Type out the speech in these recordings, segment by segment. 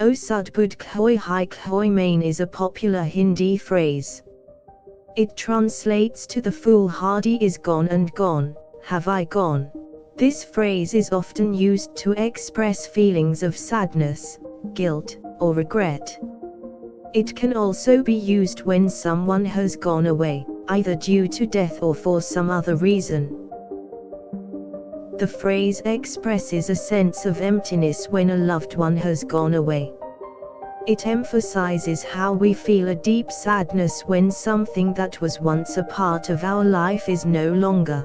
O Sudh Budh Khoi Hai Khoi Maine is a popular Hindi phrase. It translates to the foolhardy is gone and gone, have I gone. This phrase is often used to express feelings of sadness, guilt, or regret. It can also be used when someone has gone away, either due to death or for some other reason. The phrase expresses a sense of emptiness when a loved one has gone away. It emphasizes how we feel a deep sadness when something that was once a part of our life is no longer.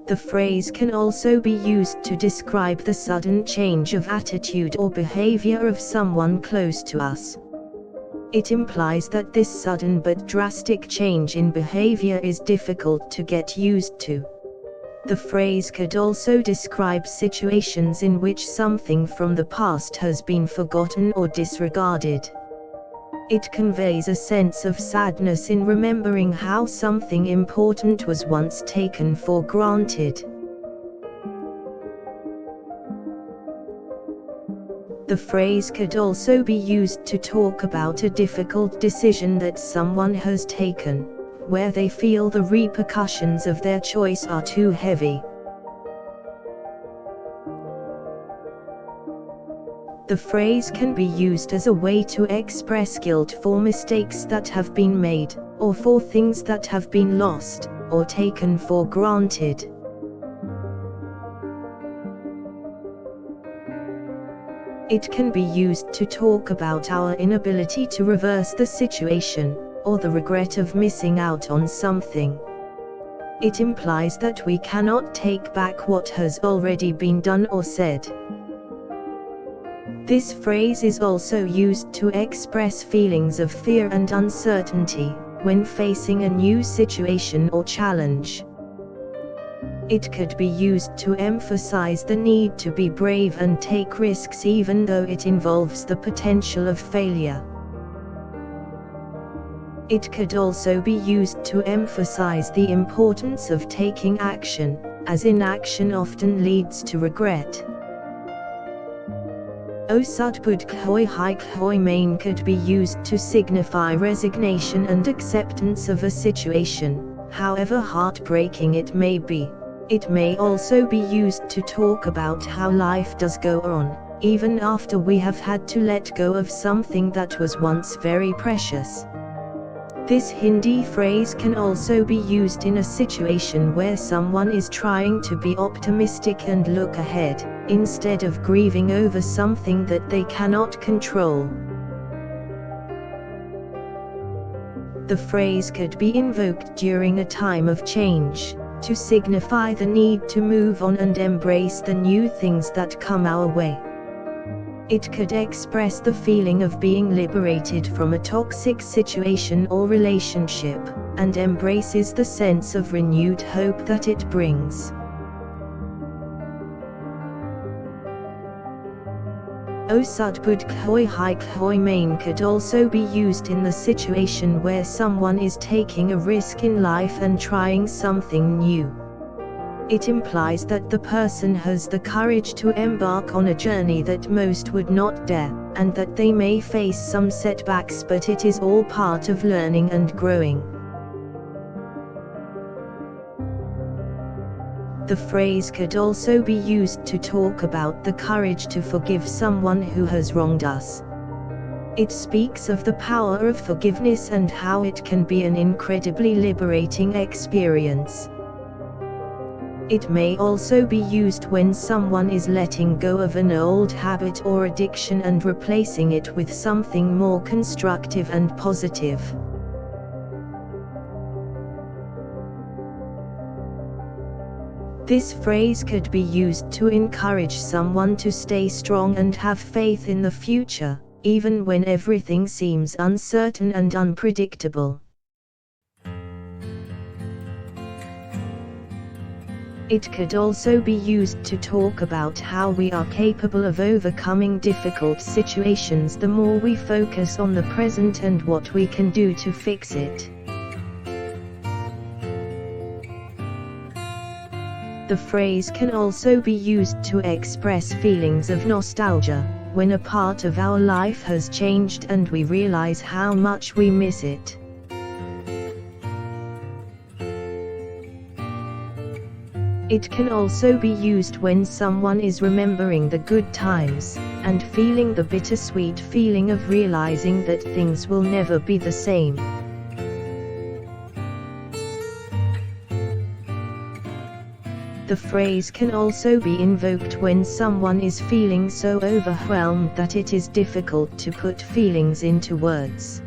The phrase can also be used to describe the sudden change of attitude or behavior of someone close to us. It implies that this sudden but drastic change in behavior is difficult to get used to. The phrase could also describe situations in which something from the past has been forgotten or disregarded. It conveys a sense of sadness in remembering how something important was once taken for granted. The phrase could also be used to talk about a difficult decision that someone has taken, where they feel the repercussions of their choice are too heavy. The phrase can be used as a way to express guilt for mistakes that have been made, or for things that have been lost, or taken for granted. It can be used to talk about our inability to reverse the situation, or the regret of missing out on something. It implies that we cannot take back what has already been done or said. This phrase is also used to express feelings of fear and uncertainty when facing a new situation or challenge. It could be used to emphasize the need to be brave and take risks even though it involves the potential of failure. It could also be used to emphasize the importance of taking action, as inaction often leads to regret. O Sudh Budh Khoi Hai Khoi Maine could be used to signify resignation and acceptance of a situation, however heartbreaking it may be. It may also be used to talk about how life does go on, even after we have had to let go of something that was once very precious. This Hindi phrase can also be used in a situation where someone is trying to be optimistic and look ahead, instead of grieving over something that they cannot control. The phrase could be invoked during a time of change, to signify the need to move on and embrace the new things that come our way. It could express the feeling of being liberated from a toxic situation or relationship, and embraces the sense of renewed hope that it brings. O Sudh Budh Khoi Hai Khoi Maine could also be used in the situation where someone is taking a risk in life and trying something new. It implies that the person has the courage to embark on a journey that most would not dare, and that they may face some setbacks, but it is all part of learning and growing. The phrase could also be used to talk about the courage to forgive someone who has wronged us. It speaks of the power of forgiveness and how it can be an incredibly liberating experience. It may also be used when someone is letting go of an old habit or addiction and replacing it with something more constructive and positive. This phrase could be used to encourage someone to stay strong and have faith in the future, even when everything seems uncertain and unpredictable. It could also be used to talk about how we are capable of overcoming difficult situations the more we focus on the present and what we can do to fix it. The phrase can also be used to express feelings of nostalgia, when a part of our life has changed and we realize how much we miss it. It can also be used when someone is remembering the good times, and feeling the bittersweet feeling of realizing that things will never be the same. The phrase can also be invoked when someone is feeling so overwhelmed that it is difficult to put feelings into words.